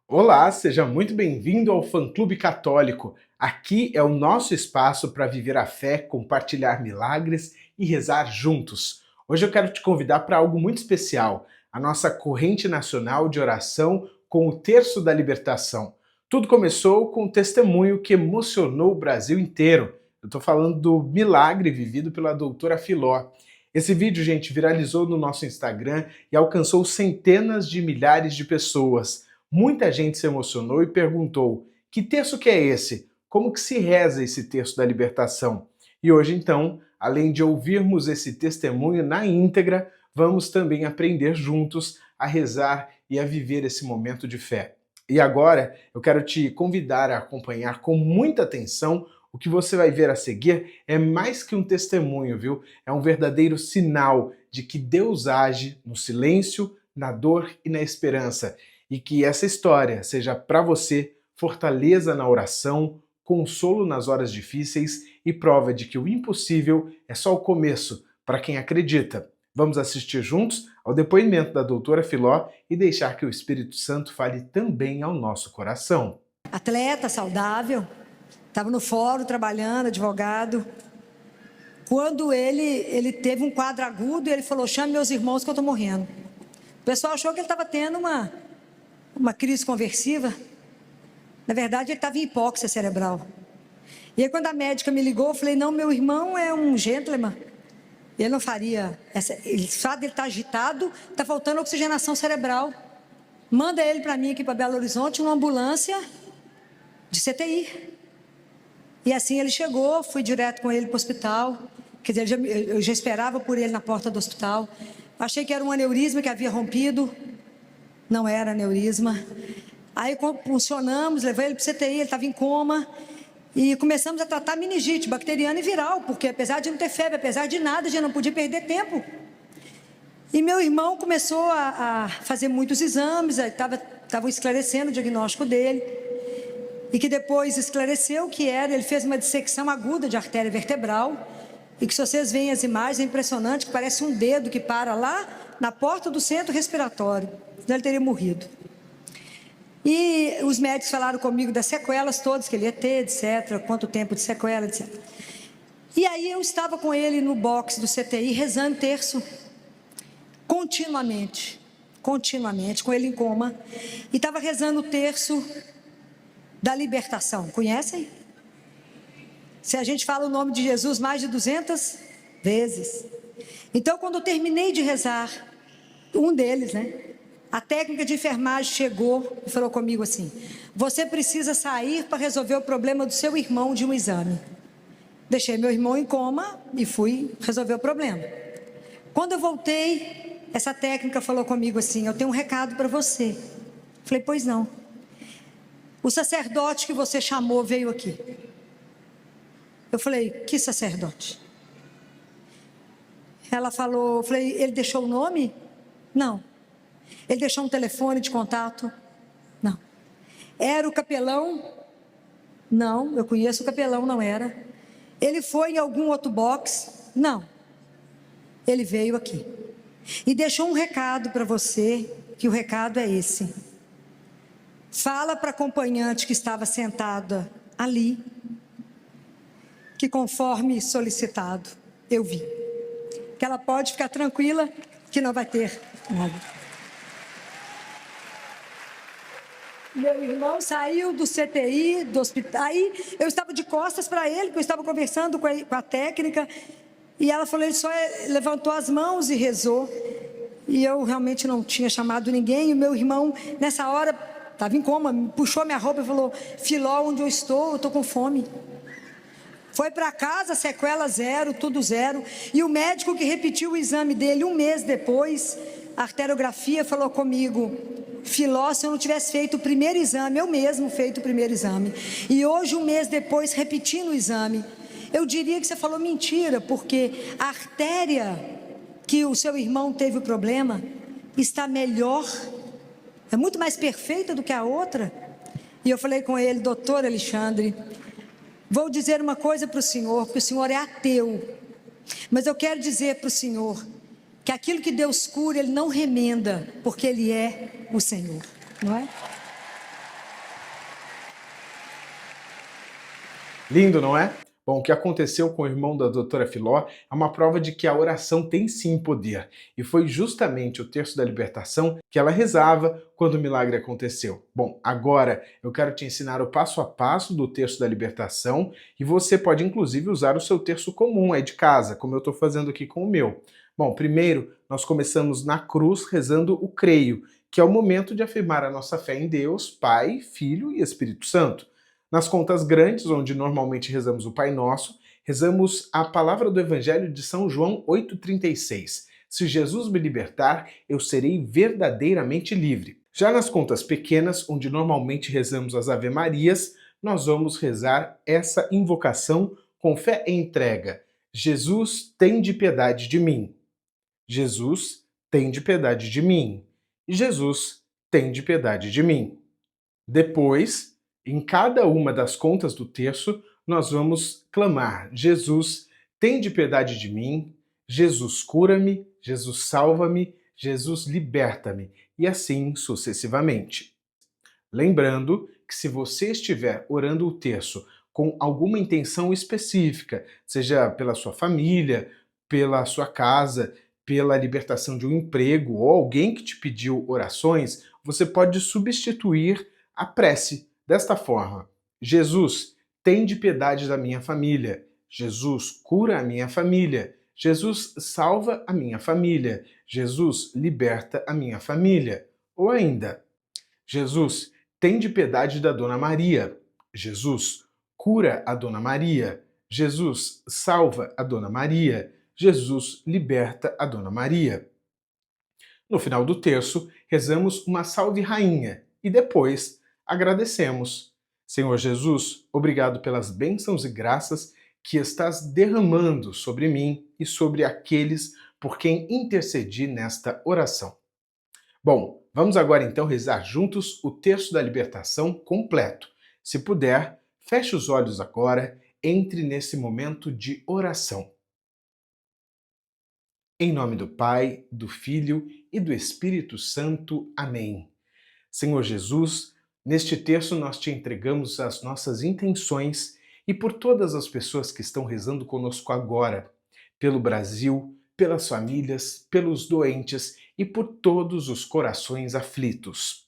Olá, seja muito bem-vindo ao Fã-Clube Católico. Aqui é o nosso espaço para viver a fé, compartilhar milagres e rezar juntos. Hoje eu quero te convidar para algo muito especial, a nossa corrente nacional de oração com o Terço da Libertação. Tudo começou com um testemunho que emocionou o Brasil inteiro. Eu estou falando do milagre vivido pela doutora Filó. Esse vídeo, gente, viralizou no nosso Instagram e alcançou centenas de milhares de pessoas. Muita gente se emocionou e perguntou: que terço que é esse? Como que se reza esse terço da libertação? E hoje, então, além de ouvirmos esse testemunho na íntegra, vamos também aprender juntos a rezar e a viver esse momento de fé. E agora, eu quero te convidar a acompanhar com muita atenção. O que você vai ver a seguir é mais que um testemunho, viu? É um verdadeiro sinal de que Deus age no silêncio, na dor e na esperança. E que essa história seja para você fortaleza na oração, consolo nas horas difíceis e prova de que o impossível é só o começo para quem acredita. Vamos assistir juntos ao depoimento da doutora Filó e deixar que o Espírito Santo fale também ao nosso coração. Atleta, saudável, estava no fórum trabalhando, advogado. Quando ele teve um quadro agudo, ele falou: chame meus irmãos que eu estou morrendo. O pessoal achou que ele estava tendo uma crise conversiva. Na verdade, ele estava em hipóxia cerebral. E aí, quando a médica me ligou, eu falei: não, meu irmão é um gentleman. Ele não faria. Ele sabe que ele está agitado, está faltando oxigenação cerebral. Manda ele para mim aqui para Belo Horizonte, uma ambulância de CTI. E assim ele chegou, fui direto com ele para o hospital. Quer dizer, eu já esperava por ele na porta do hospital. Achei que era um aneurisma que havia rompido. Não era aneurisma. Aí funcionamos, levei ele para o CTI, ele estava em coma. E começamos a tratar meningite bacteriana e viral, porque apesar de não ter febre, apesar de nada, a gente não podia perder tempo. E meu irmão começou a fazer muitos exames, estava esclarecendo o diagnóstico dele. E que depois esclareceu que era, ele fez uma dissecção aguda de artéria vertebral. E que se vocês veem as imagens, é impressionante, que parece um dedo que para lá na porta do centro respiratório. Senão ele teria morrido. E os médicos falaram comigo das sequelas todas que ele ia ter, etc. Quanto tempo de sequela, etc. E aí eu estava com ele no box do CTI, rezando terço. Continuamente, com ele em coma. E estava rezando o terço da libertação. Conhecem? Se a gente fala o nome de Jesus mais de 200 vezes. Então, quando eu terminei de rezar, um deles, a técnica de enfermagem chegou e falou comigo assim: você precisa sair para resolver o problema do seu irmão de um exame. Deixei meu irmão em coma e fui resolver o problema. Quando eu voltei, essa técnica falou comigo assim: eu tenho um recado para você. Falei: pois não. O sacerdote que você chamou veio aqui. Eu falei: que sacerdote? Ela falou, eu falei: ele deixou o nome? Não. Ele deixou um telefone de contato? Não. Era o capelão? Não, eu conheço o capelão, não era. Ele foi em algum outro box? Não. Ele veio aqui. E deixou um recado para você, que o recado é esse. Fala para a acompanhante que estava sentada ali, que conforme solicitado, eu vi. Que ela pode ficar tranquila, que não vai ter nada. Meu irmão saiu do CTI, do hospital, aí eu estava de costas para ele, porque eu estava conversando com a técnica, e ela falou, ele só levantou as mãos e rezou, e eu realmente não tinha chamado ninguém, e o meu irmão, nessa hora, estava em coma, puxou minha roupa e falou: Filó, onde eu estou com fome. Foi para casa, sequela zero, tudo zero, e o médico que repetiu o exame dele um mês depois, a arteriografia, falou comigo: Filó, se eu não tivesse feito o primeiro exame, eu mesmo feito o primeiro exame, e hoje, um mês depois, repetindo o exame, eu diria que você falou mentira, porque a artéria que o seu irmão teve o problema está melhor, é muito mais perfeita do que a outra. E eu falei com ele: doutor Alexandre, vou dizer uma coisa para o senhor, porque o senhor é ateu, mas eu quero dizer para o senhor que aquilo que Deus cura, Ele não remenda, porque Ele é o Senhor, não é? Lindo, não é? Bom, o que aconteceu com o irmão da doutora Filó é uma prova de que a oração tem sim poder. E foi justamente o terço da libertação que ela rezava quando o milagre aconteceu. Bom, agora eu quero te ensinar o passo a passo do terço da libertação e você pode inclusive usar o seu terço comum aí de casa, como eu estou fazendo aqui com o meu. Bom, primeiro nós começamos na cruz rezando o creio, que é o momento de afirmar a nossa fé em Deus, Pai, Filho e Espírito Santo. Nas contas grandes, onde normalmente rezamos o Pai Nosso, rezamos a palavra do Evangelho de São João 8,36. Se Jesus me libertar, eu serei verdadeiramente livre. Já nas contas pequenas, onde normalmente rezamos as Ave-Marias, nós vamos rezar essa invocação com fé e entrega. Jesus, tende piedade de mim. Jesus, tende piedade de mim. Jesus, tende piedade de mim. Depois, em cada uma das contas do terço, nós vamos clamar: Jesus, tende piedade de mim, Jesus, cura-me, Jesus, salva-me, Jesus, liberta-me, e assim sucessivamente. Lembrando que se você estiver orando o terço com alguma intenção específica, seja pela sua família, pela sua casa, pela libertação de um emprego ou alguém que te pediu orações, você pode substituir a prece desta forma: Jesus, tende piedade da minha família. Jesus, cura a minha família. Jesus, salva a minha família. Jesus, liberta a minha família. Ou ainda, Jesus, tende piedade da Dona Maria. Jesus, cura a Dona Maria. Jesus, salva a Dona Maria. Jesus, liberta a Dona Maria. No final do terço, rezamos uma Salve Rainha e depois agradecemos. Senhor Jesus, obrigado pelas bênçãos e graças que estás derramando sobre mim e sobre aqueles por quem intercedi nesta oração. Bom, vamos agora então rezar juntos o terço da libertação completo. Se puder, feche os olhos agora, entre nesse momento de oração. Em nome do Pai, do Filho e do Espírito Santo. Amém. Senhor Jesus, neste terço nós te entregamos as nossas intenções e por todas as pessoas que estão rezando conosco agora, pelo Brasil, pelas famílias, pelos doentes e por todos os corações aflitos.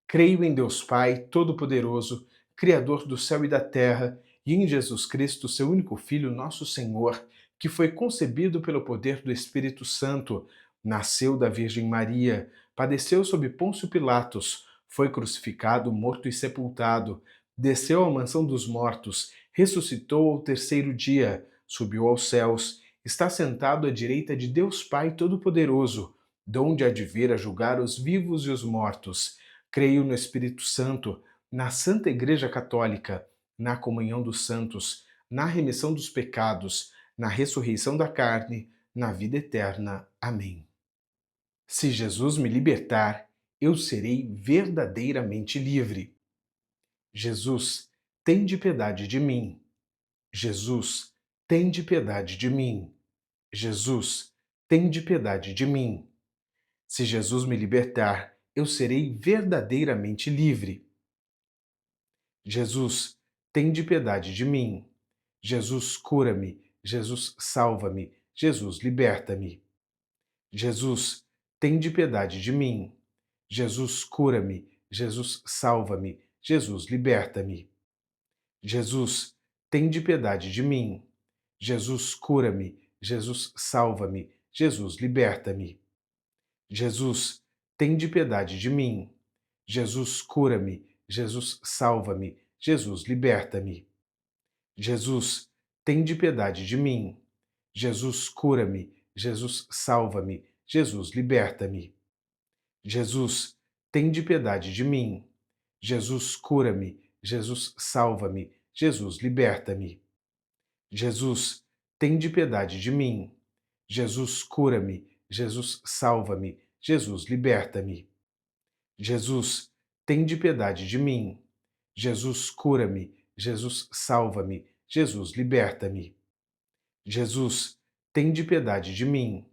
Creio em Deus Pai Todo-Poderoso, Criador do céu e da terra, e em Jesus Cristo, seu único Filho, nosso Senhor, que foi concebido pelo poder do Espírito Santo, nasceu da Virgem Maria, padeceu sob Pôncio Pilatos, foi crucificado, morto e sepultado, desceu à mansão dos mortos, ressuscitou ao terceiro dia, subiu aos céus, está sentado à direita de Deus Pai Todo-Poderoso, donde há de vir a julgar os vivos e os mortos. Creio no Espírito Santo, na Santa Igreja Católica, na comunhão dos santos, na remissão dos pecados, na ressurreição da carne, na vida eterna. Amém. Se Jesus me libertar, eu serei verdadeiramente livre. Jesus, tende piedade de mim. Jesus, tende piedade de mim. Jesus, tende piedade de mim. Se Jesus me libertar, eu serei verdadeiramente livre. Jesus, tende piedade de mim. Jesus, cura-me. Jesus, salva-me. Jesus, liberta-me. Jesus, tende piedade de mim. Jesus, cura-me. Jesus, salva-me. Jesus, liberta-me. Jesus, tende piedade de mim. Jesus, cura-me. Jesus, salva-me. Jesus, liberta-me. Jesus, tende piedade de mim. Jesus, cura-me. Jesus, salva-me. Jesus, liberta-me. Jesus, tende piedade de mim. Jesus, cura-me. Jesus, salva-me. Jesus, liberta-me. Jesus, tende piedade de mim. Jesus, cura-me. Jesus, salva-me. Jesus, liberta-me. Jesus, tende piedade de mim. Jesus, cura-me. Jesus, salva-me. Jesus, liberta-me. Jesus, tende piedade de mim. Jesus, cura-me. Jesus, salva-me. Jesus, liberta-me. Jesus, tende piedade de mim.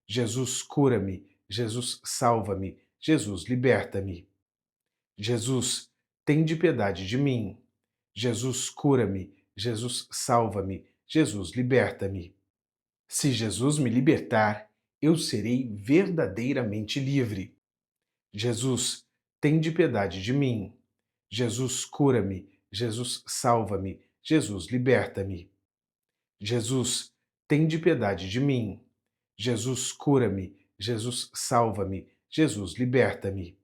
Jesus, cura-me. Jesus, salva-me. Jesus, liberta-me. Jesus, tende piedade de mim. Jesus cura-me, Jesus salva-me, Jesus liberta-me. Se Jesus me libertar, eu serei verdadeiramente livre. Jesus, tende piedade de mim. Jesus cura-me, Jesus salva-me, Jesus liberta-me. Jesus, tende piedade de mim. Jesus cura-me, Jesus salva-me, Jesus liberta-me.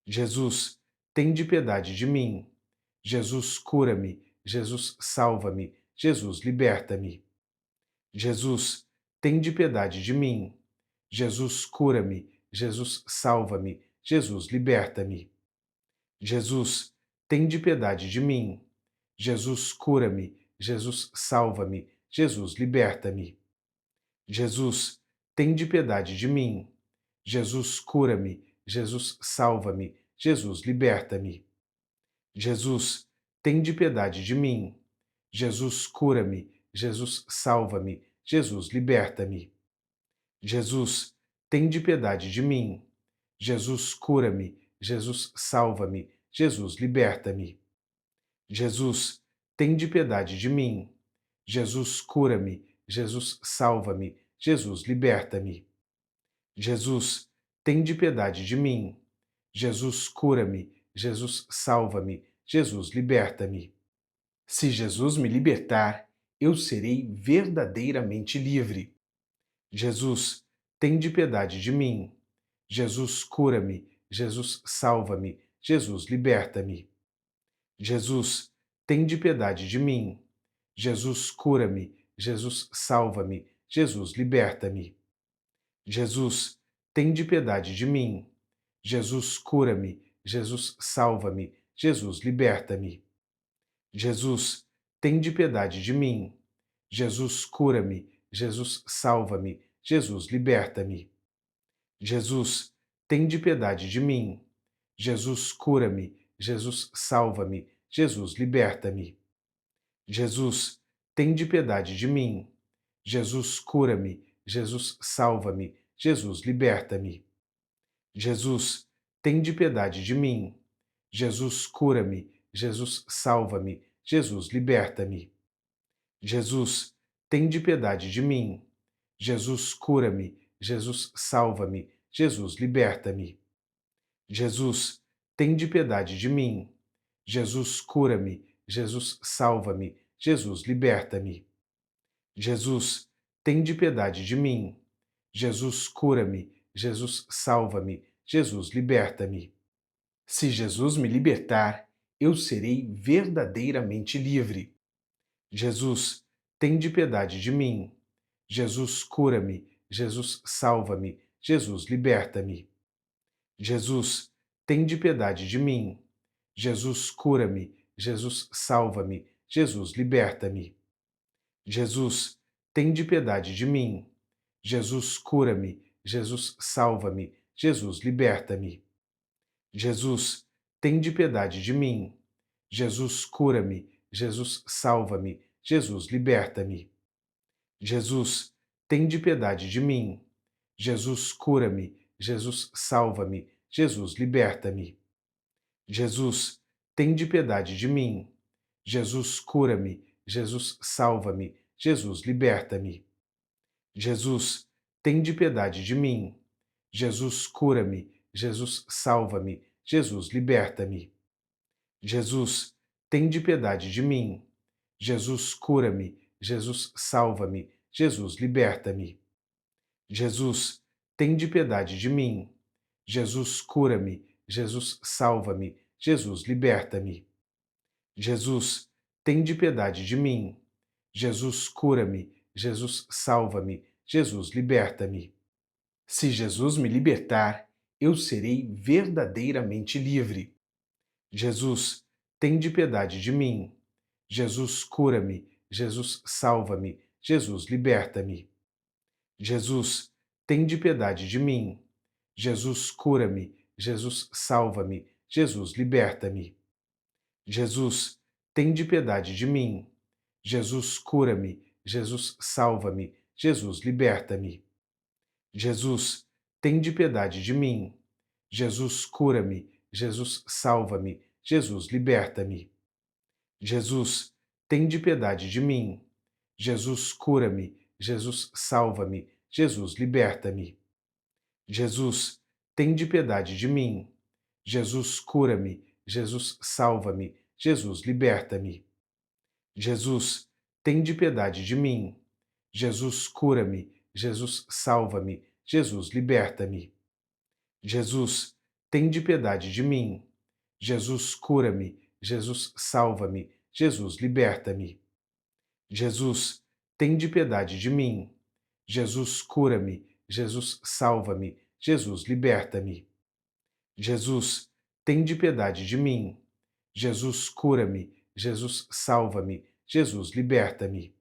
Jesus, tende piedade de mim. Jesus cura-me, Jesus salva-me, Jesus liberta-me. Jesus, tende piedade de mim. Jesus cura-me, Jesus salva-me, Jesus liberta-me. Jesus, tende piedade de mim. Jesus cura-me, Jesus salva-me, Jesus liberta-me. Jesus, tende piedade de mim. Jesus cura-me, Jesus salva-me, Jesus liberta-me. Jesus, tende piedade de mim. Jesus cura-me, Jesus salva-me, Jesus liberta-me. Jesus, tende piedade de mim. Jesus cura-me, Jesus salva-me, Jesus liberta-me. Jesus, tende piedade de mim. Jesus cura-me, Jesus salva-me, Jesus liberta-me. Jesus, tende piedade de mim. Jesus cura-me, Jesus salva-me, Jesus liberta-me. Se Jesus me libertar, eu serei verdadeiramente livre. Jesus, tende piedade de mim. Jesus cura-me, Jesus salva-me, Jesus liberta-me. Jesus, tende piedade de mim. Jesus cura-me, Jesus salva-me, Jesus liberta-me. Jesus, tende piedade de mim. Jesus cura-me, Jesus salva-me, Jesus liberta-me. Jesus, tende piedade de mim. Jesus cura-me, Jesus salva-me, Jesus liberta-me. Jesus, tende piedade de mim. Jesus cura-me, Jesus salva-me, Jesus liberta-me. Jesus, tende piedade de mim. Jesus cura-me, Jesus salva-me, Jesus liberta-me. Jesus, tende piedade de mim. Jesus cura-me, Jesus salva-me, Jesus liberta-me. Jesus, tende piedade de mim. Jesus cura-me, Jesus salva-me, Jesus liberta-me. Jesus, tende piedade de mim. Jesus cura-me, Jesus salva-me, Jesus liberta-me. Jesus, tende piedade de mim. Jesus cura-me, Jesus salva-me, Jesus liberta-me. Se Jesus me libertar, eu serei verdadeiramente livre. Jesus, tende piedade de mim. Jesus cura-me, Jesus salva-me, Jesus liberta-me. Jesus, tende piedade de mim. Jesus cura-me, Jesus salva-me, Jesus liberta-me. Jesus, tende piedade de mim. Jesus cura-me, Jesus salva-me, Jesus liberta-me. Jesus, tende piedade de mim. Jesus cura-me, Jesus salva-me, Jesus liberta-me. Jesus, tende piedade de mim. Jesus cura-me, Jesus salva-me, Jesus liberta-me. Jesus, tende piedade de mim. Jesus cura-me, Jesus salva-me, Jesus liberta-me. Jesus, tende piedade de mim. Jesus cura-me, Jesus salva-me, Jesus liberta-me. Jesus, tende piedade de mim. Jesus cura-me, Jesus salva-me, Jesus liberta-me. Jesus, tende piedade de mim. Jesus cura-me, Jesus salva-me, Jesus liberta-me. Jesus, tende piedade de mim. Jesus cura-me, Jesus salva-me, Jesus liberta-me. Se Jesus me libertar, eu serei verdadeiramente livre. Jesus, tende piedade de mim. Jesus cura-me, Jesus salva-me, Jesus liberta-me. Jesus, tende piedade de mim. Jesus cura-me, Jesus salva-me, Jesus liberta-me. Jesus, tende piedade de mim. Jesus cura-me, Jesus salva-me, Jesus liberta-me. Jesus, tende piedade de mim. Jesus cura-me, Jesus salva-me, Jesus liberta-me. Jesus, tende piedade de mim. Jesus, cura-me. Jesus, salva-me. Jesus, liberta-me. Jesus, tende piedade de mim. Jesus, cura-me. Jesus, salva-me. Jesus, liberta-me. Jesus, tende piedade de mim. Jesus, cura-me. Jesus, salva-me. Jesus, liberta-me. Jesus, tende piedade de mim. Jesus, cura-me. Jesus, salva-me. Jesus, liberta-me. Jesus, tende piedade de mim. Jesus, cura-me. Jesus, salva-me. Jesus, liberta-me. Jesus, tende piedade de mim. Jesus, cura-me. Jesus, salva-me. Jesus, liberta-me.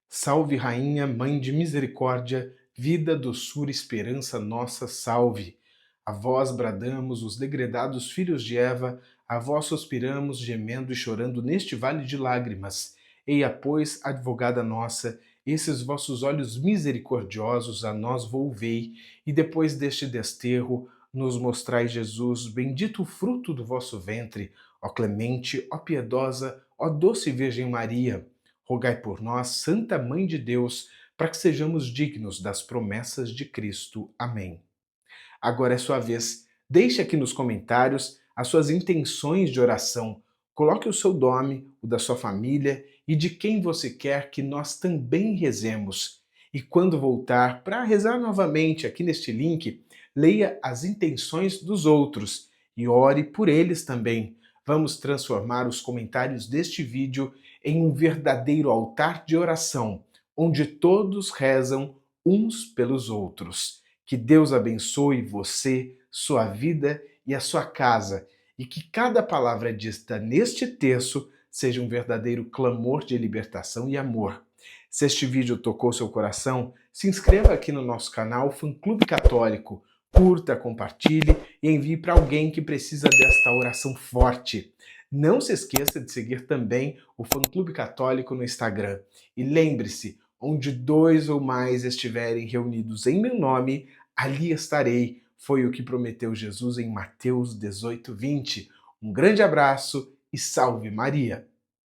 Salve, Rainha, Mãe de Misericórdia, vida, doçura, esperança nossa, salve. A vós bradamos, os degredados filhos de Eva, a vós suspiramos, gemendo e chorando neste vale de lágrimas. Eia, pois, advogada nossa, esses vossos olhos misericordiosos a nós volvei, e depois deste desterro, nos mostrai Jesus, bendito o fruto do vosso ventre, ó clemente, ó piedosa, ó doce Virgem Maria. Rogai por nós, Santa Mãe de Deus, para que sejamos dignos das promessas de Cristo. Amém. Agora é sua vez. Deixe aqui nos comentários as suas intenções de oração. Coloque o seu nome, o da sua família e de quem você quer que nós também rezemos. E quando voltar para rezar novamente aqui neste link, leia as intenções dos outros e ore por eles também. Vamos transformar os comentários deste vídeo em um verdadeiro altar de oração, onde todos rezam uns pelos outros. Que Deus abençoe você, sua vida e a sua casa, e que cada palavra dita neste texto seja um verdadeiro clamor de libertação e amor. Se este vídeo tocou seu coração, se inscreva aqui no nosso canal Fã Clube Católico, curta, compartilhe e envie para alguém que precisa desta oração forte. Não se esqueça de seguir também o Fã Clube Católico no Instagram. E lembre-se, onde 2 ou mais estiverem reunidos em meu nome, ali estarei. Foi o que prometeu Jesus em Mateus 18:20. Um grande abraço e salve Maria!